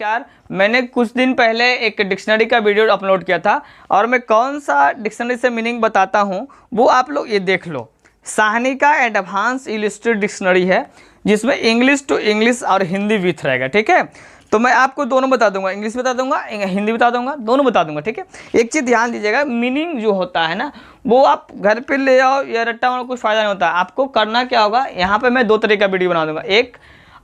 यार मैंने कुछ दिन पहले एक डिक्शनरी का वीडियो अपलोड किया था और मैं कौन सा डिक्शनरी से मीनिंग बताता हूँ वो आप लोग ये देख लो। साहनी का एडवांस इलस्ट्रेटेड डिक्शनरी है जिसमें इंग्लिश टू इंग्लिश और हिंदी विथ रहेगा, ठीक है। तो मैं आपको दोनों बता दूंगा, इंग्लिश बता दूंगा, हिंदी बता दूंगा, दोनों बता दूंगा, ठीक है। एक चीज़ ध्यान दीजिएगा, मीनिंग जो होता है ना वो आप घर पे ले आओ या रट्टा मारो कुछ फ़ायदा नहीं होता। आपको करना क्या होगा, यहाँ पे मैं दो तरह का वीडियो बना दूंगा। एक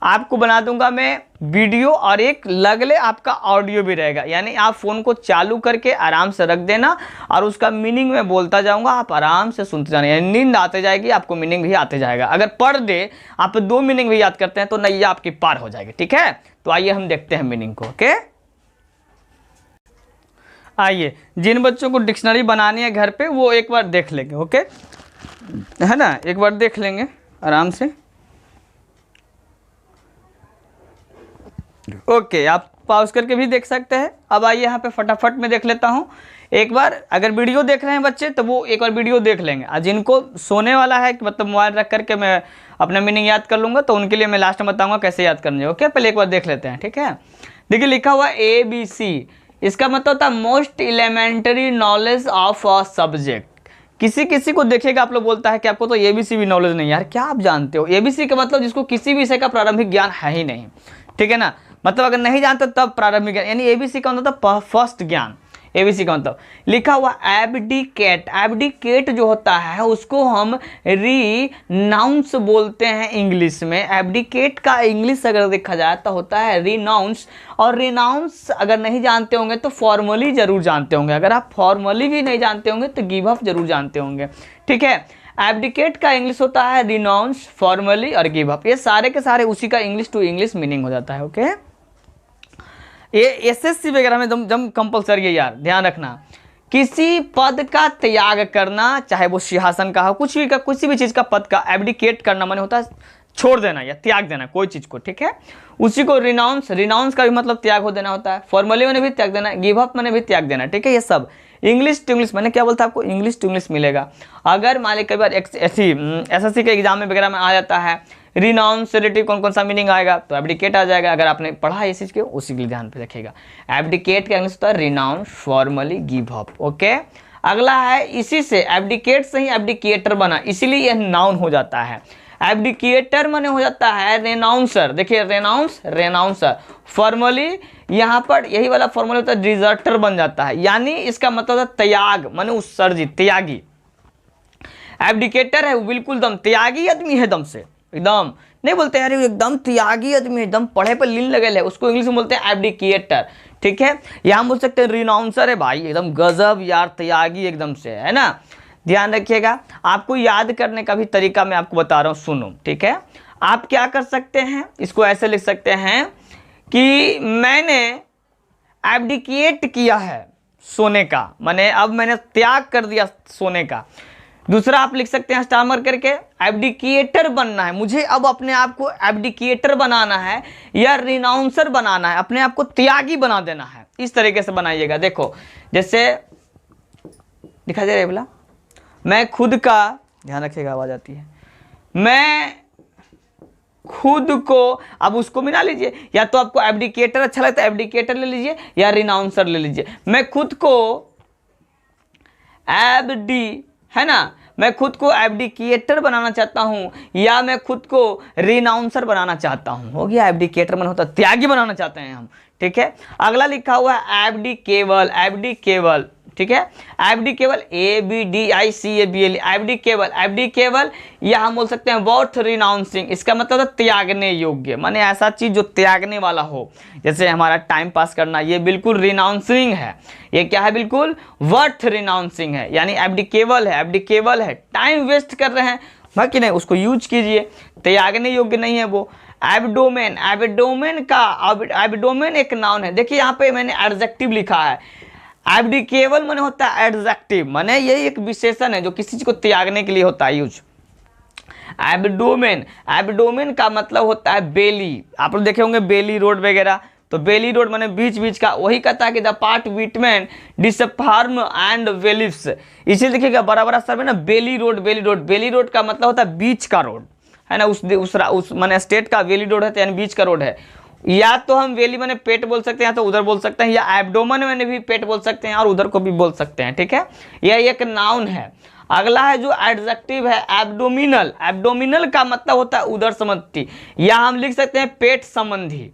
आपको बना दूंगा मैं वीडियो और एक लगले आपका ऑडियो भी रहेगा, यानी आप फ़ोन को चालू करके आराम से रख देना और उसका मीनिंग मैं बोलता जाऊंगा, आप आराम से सुनते जाना, यानी नींद आते जाएगी, आपको मीनिंग भी आते जाएगा। अगर पर डे आप दो मीनिंग भी याद करते हैं तो नैया आपकी पार हो जाएगी, ठीक है। तो आइए हम देखते हैं मीनिंग को, ओके। आइए, जिन बच्चों को डिक्शनरी बनानी है घर पे वो एक बार देख लेंगे, ओके, है ना, एक बार देख लेंगे आराम से। ओके, आप पॉज करके भी देख सकते हैं। अब आइए यहाँ पे फटाफट में देख लेता हूँ एक बार। अगर वीडियो देख रहे हैं बच्चे तो वो एक बार वीडियो देख लेंगे, और जिनको सोने वाला है कि मतलब मोबाइल रख करके मैं अपना मीनिंग याद कर लूँगा तो उनके लिए मैं लास्ट में बताऊँगा कैसे याद करना है, ओके। पहले एक बार देख लेते हैं, ठीक है। देखिए लिखा हुआ ABC, इसका मतलब होता है most elementary knowledge of a subject. किसी किसी को देखेगा आप लोग बोलता है कि आपको तो ABC भी नॉलेज नहीं। यार क्या आप जानते हो ABC का मतलब जिसको किसी भी विषय का प्रारंभिक ज्ञान है ही नहीं, ठीक है ना। मतलब अगर नहीं जानते तब प्रारंभिक ज्ञान, यानी ABC का मतलब होता है फर्स्ट ज्ञान। ABC का मतलब लिखा हुआ एब्डिकेट। एब्डिकेट जो होता है उसको हम रिनाउंस बोलते हैं इंग्लिश में। एब्डिकेट का इंग्लिश अगर देखा जाए तो होता है रिनाउंस। और रिनाउंस अगर नहीं जानते होंगे तो फॉर्मली जरूर जानते होंगे। अगर आप फॉर्मली भी नहीं जानते होंगे तो गिव अप जरूर जानते होंगे, ठीक है। एब्डिकेट का इंग्लिश होता है रिनाउंस, फॉर्मली और गिव अप। ये सारे के सारे उसी का इंग्लिश टू इंग्लिश मीनिंग हो जाता है, ओके। ये SSC वगैरह में एकदम कंपलसरी है यार, ध्यान रखना। किसी पद का त्याग करना, चाहे वो सिंहासन का हो, कुछ भी का, किसी भी चीज़ का पद का एब्डिकेट करना माने होता है छोड़ देना या त्याग देना कोई चीज़ को, ठीक है। उसी को रिनाउंस, रिनाउंस का भी मतलब त्याग हो देना होता है। फॉर्मली मैंने भी त्याग देना, गिव अप मैंने भी त्याग देना, ठीक है। ये सब इंग्लिश टू इंग्लिश, मैंने क्या बोलता है आपको, इंग्लिश टू इंग्लिश मिलेगा। अगर मान ली कई बार SSC के एग्जाम में वगैरह में आ जाता है रिनाउंस से रिलेटिव कौन कौन सा मीनिंग आएगा तो एब्डिकेट आ जाएगा। अगर आपने पढ़ा है इस चीज़ के उसी के लिए ध्यान पे रखिएगा। एब्डिकेट का इंग्लिश होता है renounce, formally, give up, okay. अगला है इसी से, एब्डिकेट से ही एब्डिकेटर बना, इसीलिए यह नाउन हो जाता है। एब्डिकेटर माने हो जाता है रेनाउंसर। देखिए रेनाउंस, रेनाउंसर। फॉर्मली यहाँ पर यही वाला फॉर्मली होता है डिजर्टर बन जाता है, यानी इसका मतलब होता है त्याग माने उत्सर्जित, त्यागी। एब्डिकेटर है वो बिल्कुल दम त्यागी आदमी है, दम से एकदम नहीं बोलते यार एकदम त्यागी आदमी, एकदम पढ़े पर लीन लगे है, उसको इंग्लिश में बोलते हैं एब्डिकेटर, ठीक है। यहाँ बोल सकते हैं रिनाउंसर है भाई, एकदम गजब यार, त्यागी एकदम से, है ना। ध्यान रखिएगा, आपको याद करने का भी तरीका मैं आपको बता रहा हूँ, सुनो, ठीक है। आप क्या कर सकते हैं, इसको ऐसे लिख सकते हैं कि मैंने एब्डिकेट किया है सोने का, माने अब मैंने त्याग कर दिया सोने का। दूसरा आप लिख सकते हैं स्टार मार्क करके, एब्डिकेटर बनना है मुझे, अब अपने आप को एब्डिकेटर बनाना है या रिनाउंसर बनाना है, अपने आप को त्यागी बना देना है। इस तरीके से बनाइएगा। देखो जैसे दिखा दे रहा है बोला, मैं खुद का, ध्यान रखिएगा आवाज आती है, मैं खुद को, अब उसको मिला लीजिए, या तो आपको एब्डिकेटर अच्छा लगता है एब्डिकेटर ले लीजिए या रिनाउंसर ले लीजिए। मैं खुद को है ना, मैं खुद को एब्डिकेटर बनाना चाहता हूं या मैं खुद को रिनाउंसर बनाना चाहता हूं। हो गया, एब्डिकेटर मन होता है त्यागी बनाना चाहते हैं हम, ठीक है। अगला लिखा हुआ है एब्डिकेबल, एब्डिकेबल, ठीक है। एब्डिकेबल ABDICABL, एब्डिकेबल, एब्डिकेबल या हम बोल सकते हैं वर्थ रिनाउंसिंग। इसका मतलब है त्यागने योग्य, माने ऐसा चीज जो त्यागने वाला हो, जैसे हमारा टाइम पास करना, ये बिल्कुल रिनाउंसिंग है। ये क्या है, बिल्कुल वर्थ रिनाउंसिंग है, यानी एब्डिकेबल है, एब्डिकेबल है। टाइम वेस्ट कर रहे हैं बाकी नहीं, उसको यूज कीजिए, त्यागने योग्य नहीं है वो। एब्डोमेन, एब्डोमेन का, एब्डोमेन एक नाउन है। देखिए यहाँ पे मैंने एडजेक्टिव लिखा है, एब्डिकेबल माने होता है एडजेक्टिव, माने ये एक विशेषण है जो किसी चीज को त्यागने के लिए होता है यूज। एब्डोमेन, एब्डोमेन का मतलब होता है बेली। आप लोग देखे होंगे बेली रोड वगैरह, तो बेली रोड माने बीच बीच का, वही कहता है कि द पार्ट बिटवीन डिसफार्म एंड वेलिप्स। इसे देखिएगा बड़ा बड़ा सर में ना बेली रोड, बेली रोड, बेली रोड का मतलब होता है बीच का रोड, है ना। उस माने स्टेट का बेली रोड है, यानी बीच का रोड है। या तो हम वेली मैंने पेट बोल सकते हैं, या तो उधर बोल सकते हैं, या एब्डोमेन मैंने भी पेट बोल सकते हैं और उधर को भी बोल सकते हैं, ठीक है। यह एक नाउन है। अगला है जो एडजेक्टिव है एब्डोमिनल। एब्डोमिनल का मतलब होता है उदर संबंधी, या हम लिख सकते हैं पेट संबंधी,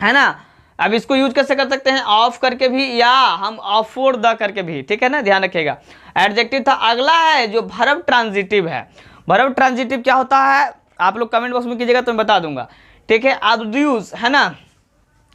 है ना। अब इसको यूज कैसे कर सकते हैं, ऑफ करके भी, या हम ऑफोर द करके भी, ठीक है ना, ध्यान रखिएगा। एडजेक्टिव था। अगला है जो वर्ब ट्रांजिटिव है। वर्ब ट्रांजिटिव क्या होता है, आप लोग कमेंट बॉक्स में कीजिएगा तो मैं बता दूंगा, ठीक है। अब्ड्यूस, है ना,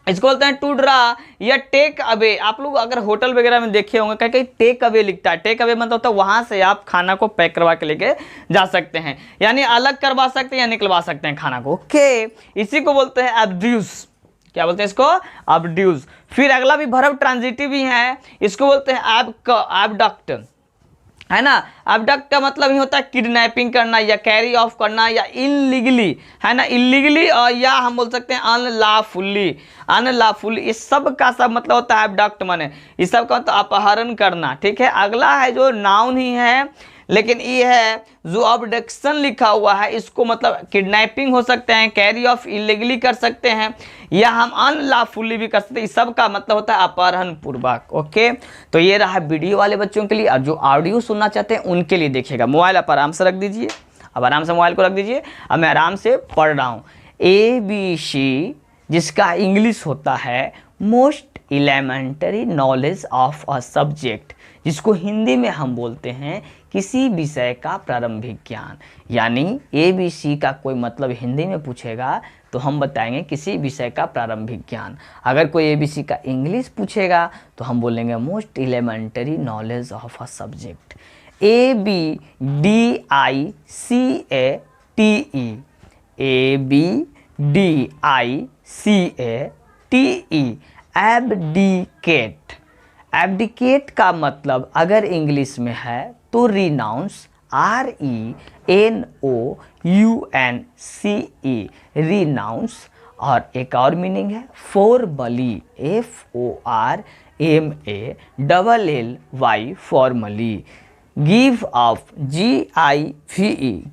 इसको बोलते हैं टू ड्रा या टेक अवे। आप लोग अगर होटल वगैरह में देखे होंगे कहीं कहीं टेक अवे लिखता है। टेक अवे मतलब होता है वहां से आप खाना को पैक करवा के लेके जा सकते हैं, यानी अलग करवा सकते हैं या निकलवा सकते हैं खाना को, ओके। इसी को बोलते हैं अब्ड्यूस। क्या बोलते हैं इसको, अब्ड्यूस। फिर अगला भी वर्ब ट्रांजिटिव ही है, इसको बोलते हैं एबडक्ट, है ना। अबडक्ट का मतलब ही होता है किडनैपिंग करना या कैरी ऑफ करना या इनलीगली, है ना, इनलीगली, और या हम बोल सकते हैं अनलॉफुली। अनलॉफुली इस सब का सब मतलब होता है अबडक्ट, माने इस सब का मतलब अपहरण करना, ठीक है। अगला है जो नाउन ही है, लेकिन ये है जो अबडक्शन लिखा हुआ है, इसको मतलब किडनैपिंग हो सकते हैं, कैरी ऑफ इलीगली कर सकते हैं, या हम अनलॉफुली भी कर सकते हैं। इस सब का मतलब होता है अपहरण पूर्वक, ओके। तो ये रहा वीडियो वाले बच्चों के लिए, और जो ऑडियो सुनना चाहते हैं उनके लिए देखिएगा। मोबाइल आप आराम से रख दीजिए, अब आराम से मोबाइल को रख दीजिए। अब मैं आराम से पढ़ रहा हूँ। ABC जिसका इंग्लिश होता है most elementary knowledge of a subject, जिसको हिंदी में हम बोलते हैं किसी विषय का प्रारंभिक ज्ञान। यानी ABC का कोई मतलब हिंदी में पूछेगा तो हम बताएंगे किसी विषय का प्रारंभिक ज्ञान। अगर कोई ABC का इंग्लिश पूछेगा तो हम बोलेंगे most elementary knowledge of a subject. ABDICATE, ABDICATE, abdicate. Abdicate का मतलब अगर इंग्लिश में है तो रिनाउंस, RENOUNCE, रिनाउंस। और एक और मीनिंग है formally, FORMALLY, formally. Give up, GIVE,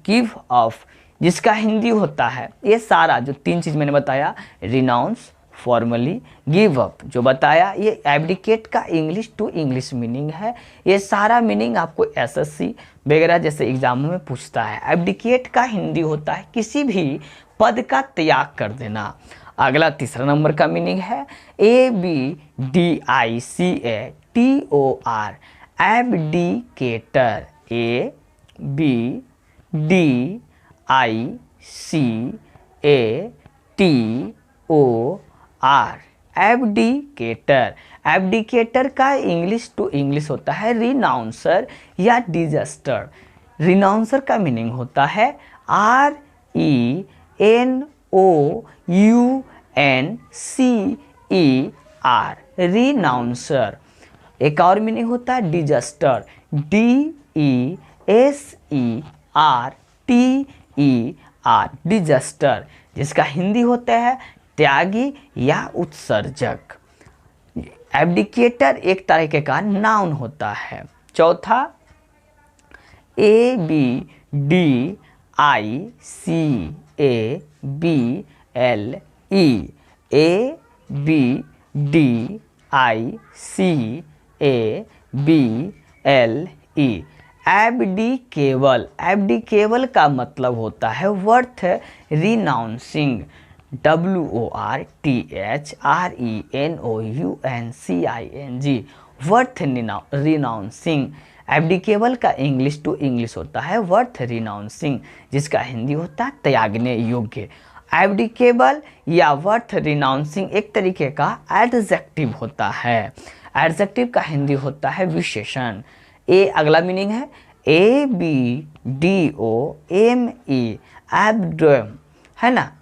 give up, जिसका हिंदी होता है ये सारा जो तीन चीज़ मैंने बताया, रिनाउंस, फॉर्मली, गिव अप, जो बताया, ये एब्डिकेट का इंग्लिश टू इंग्लिश मीनिंग है। ये सारा मीनिंग आपको SSC वगैरह जैसे एग्जामों में पूछता है। एब्डिकेट का हिंदी होता है किसी भी पद का त्याग कर देना। अगला तीसरा नंबर का मीनिंग है ABDICATOR, एब्डिकेटर, ABDICATOR, एब्डिकेटर। एब्डिकेटर का इंग्लिश टू इंग्लिश होता है रिनाउंसर या डिजास्टर। रिनाउंसर का मीनिंग होता है RENOUNCER, रिनाउंसर। एक और मीनिंग होता है डिजास्टर, DESERTER, डिजास्टर, जिसका हिंदी होता है त्यागी या उत्सर्जक। एब्डिकेटर एक तरीके का नाउन होता है। चौथा ABDICABLE, एब्डिकेबल। एब्डिकेबल का मतलब होता है worth renouncing, WORTHRENOUNCING, worth renouncing. Abdicable का इंग्लिश टू इंग्लिश होता है वर्थ रिनाउंसिंग, जिसका हिंदी होता है त्यागने योग्य। एब्डिकेबल या वर्थ रिनाउंसिंग एक तरीके का एडजेक्टिव होता है। एडजेक्टिव का हिंदी होता है विशेषण। अगला मीनिंग है ABDOME, एब्डोम, है ना,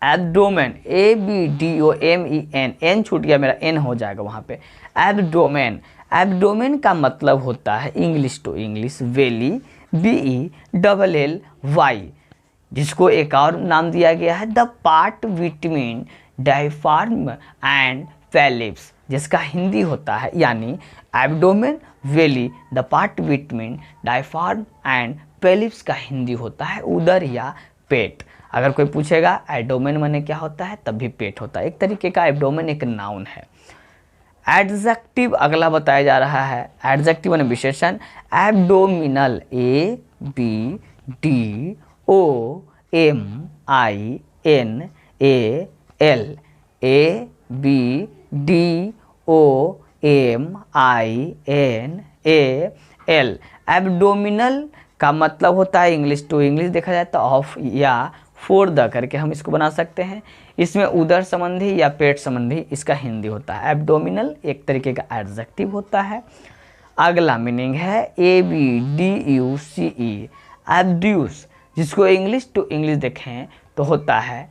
एब्डोमेन, ABDOMEN, N छूट गया मेरा, N हो जाएगा वहाँ पे, एब्डोमेन। एब्डोमेन का मतलब होता है English to English belly, BELLY, जिसको एक और नाम दिया गया है the part between diaphragm and pelvis, जिसका हिंदी होता है यानी abdomen belly, the part between diaphragm and pelvis का हिंदी होता है उदर या पेट। अगर कोई पूछेगा एब्डोमेन माने क्या होता है, तब भी पेट होता है। एक तरीके का एब्डोमेन एक नाउन है। एडजेक्टिव अगला बताया जा रहा है। एडजेक्टिव माने विशेषण। Abdominal, A B D O M I N A L, A B D O M I N A L. Abdominal का मतलब होता है इंग्लिश टू इंग्लिश देखा जाए तो ऑफ या फॉर द करके हम इसको बना सकते हैं। इसमें उदर संबंधी या पेट संबंधी इसका हिंदी होता है। एब्डोमिनल एक तरीके का एडजेक्टिव होता है। अगला मीनिंग है ए बी डी यू सी ई, एब्ड्यूस, जिसको इंग्लिश टू इंग्लिश देखें तो होता है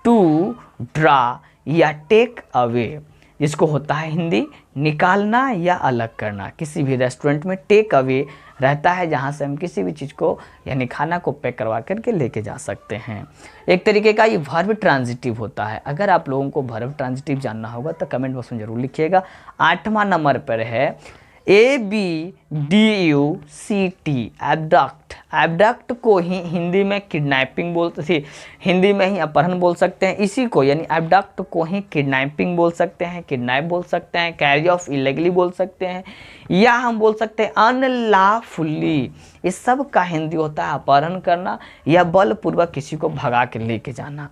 टू ड्रा या टेक अवे, जिसको होता है हिंदी निकालना या अलग करना। किसी भी रेस्टोरेंट में टेक अवे रहता है जहाँ से हम किसी भी चीज़ को यानी खाना को पैक करवा करके लेके जा सकते हैं। एक तरीके का ये वर्ब ट्रांजिटिव होता है। अगर आप लोगों को वर्ब ट्रांजिटिव जानना होगा तो कमेंट बॉक्स में जरूर लिखिएगा। 8वां नंबर पर है A B D U C T, abduct. Abduct को ही हिंदी में किडनैपिंग बोलते थे, हिंदी में ही अपहरण बोल सकते हैं। इसी को यानी एब्डक्ट को ही किडनैपिंग बोल सकते हैं, किडनैप बोल सकते हैं, कैरी ऑफ इलीगली बोल सकते हैं, या हम बोल सकते हैं अनलॉफुली। इस सब का हिंदी होता है अपहरण करना या बलपूर्वक किसी को भगा के लेके जाना।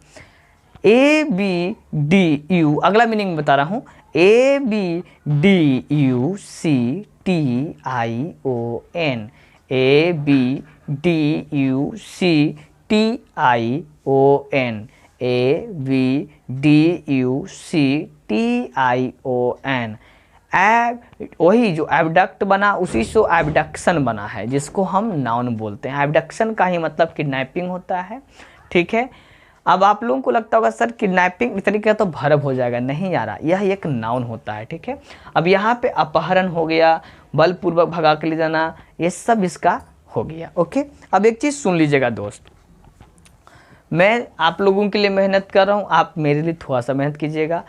ए बी डी यू अगला मीनिंग बता रहा हूँ। A B D U C T I O N, A B D U C T I O N, A B D U C T I O N. वही जो abduct बना उसी से abduction बना है, जिसको हम नाउन बोलते हैं। एब्डक्शन का ही मतलब किडनैपिंग होता है। ठीक है, अब आप लोगों को लगता होगा सर किडनैपिंग इस तरीके का तो वर्ब हो जाएगा, नहीं आ रहा, यह एक नाउन होता है। ठीक है, अब यहाँ पे अपहरण हो गया, बलपूर्वक भगा के ले जाना, ये सब इसका हो गया। ओके, अब एक चीज़ सुन लीजिएगा दोस्त, मैं आप लोगों के लिए मेहनत कर रहा हूँ, आप मेरे लिए थोड़ा सा मेहनत कीजिएगा।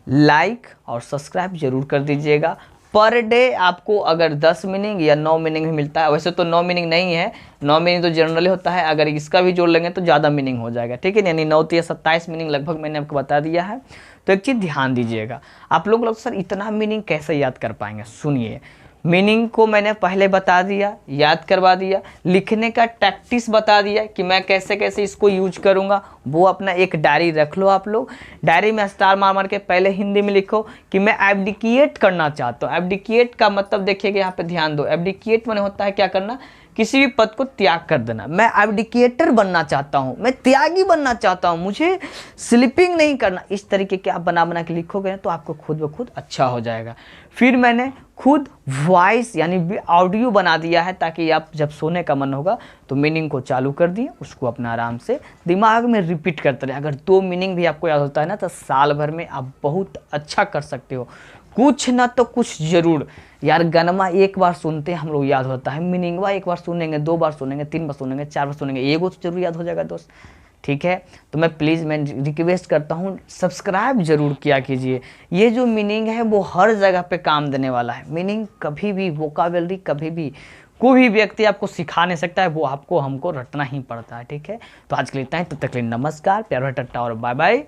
लाइक और सब्सक्राइब जरूर कर दीजिएगा। पर डे आपको अगर 10 मीनिंग या 9 मीनिंग भी मिलता है, वैसे तो 9 मीनिंग नहीं है, 9 मीनिंग तो जनरली होता है, अगर इसका भी जोड़ लेंगे तो ज़्यादा मीनिंग हो जाएगा। ठीक है, यानी 9 तो 27 मीनिंग लगभग मैंने आपको बता दिया है। तो एक चीज़ ध्यान दीजिएगा, आप लोग सर इतना मीनिंग कैसे याद कर पाएंगे? सुनिए, मीनिंग को मैंने पहले बता दिया, याद करवा दिया, लिखने का टैक्टिस बता दिया कि मैं कैसे कैसे इसको यूज करूँगा। वो अपना एक डायरी रख लो आप लोग, डायरी में स्टार मार मार के पहले हिंदी में लिखो कि मैं एब्डिकेट करना चाहता हूँ। एब्डिकेट का मतलब देखिएगा, यहाँ पे ध्यान दो, एब्डिकेट माने होता है क्या करना, किसी भी पद को त्याग कर देना। मैं एब्डिकेटर बनना चाहता हूँ, मैं त्यागी बनना चाहता हूँ, मुझे स्लीपिंग नहीं करना। इस तरीके के आप बना के लिखोगे तो आपको खुद ब खुद अच्छा हो जाएगा। फिर मैंने खुद वॉइस यानी ऑडियो बना दिया है, ताकि आप जब सोने का मन होगा तो मीनिंग को चालू कर दिए, उसको अपना आराम से दिमाग में रिपीट करते रहे। अगर 2 मीनिंग भी आपको याद होता है ना, तो साल भर में आप बहुत अच्छा कर सकते हो। कुछ ना तो कुछ जरूर यार, गनमा एक बार सुनते हैं हम लोग याद होता है, मीनिंगवा एक बार सुनेंगे, 2 बार सुनेंगे, 3 बार सुनेंगे, 4 बार सुनेंगे, एगो तो जरूर याद हो जाएगा दोस्त। ठीक है, तो मैं रिक्वेस्ट करता हूँ सब्सक्राइब जरूर किया कीजिए। ये जो मीनिंग है वो हर जगह पे काम देने वाला है। मीनिंग कभी भी, वोकाबुलरी कभी भी कोई भी व्यक्ति आपको सिखा नहीं सकता है, वो आपको हमको रटना ही पड़ता है। ठीक है, तो आज के लिए इतना ही, तब तक के लिए नमस्कार, प्यार भरा टट्टा और बाय बाय।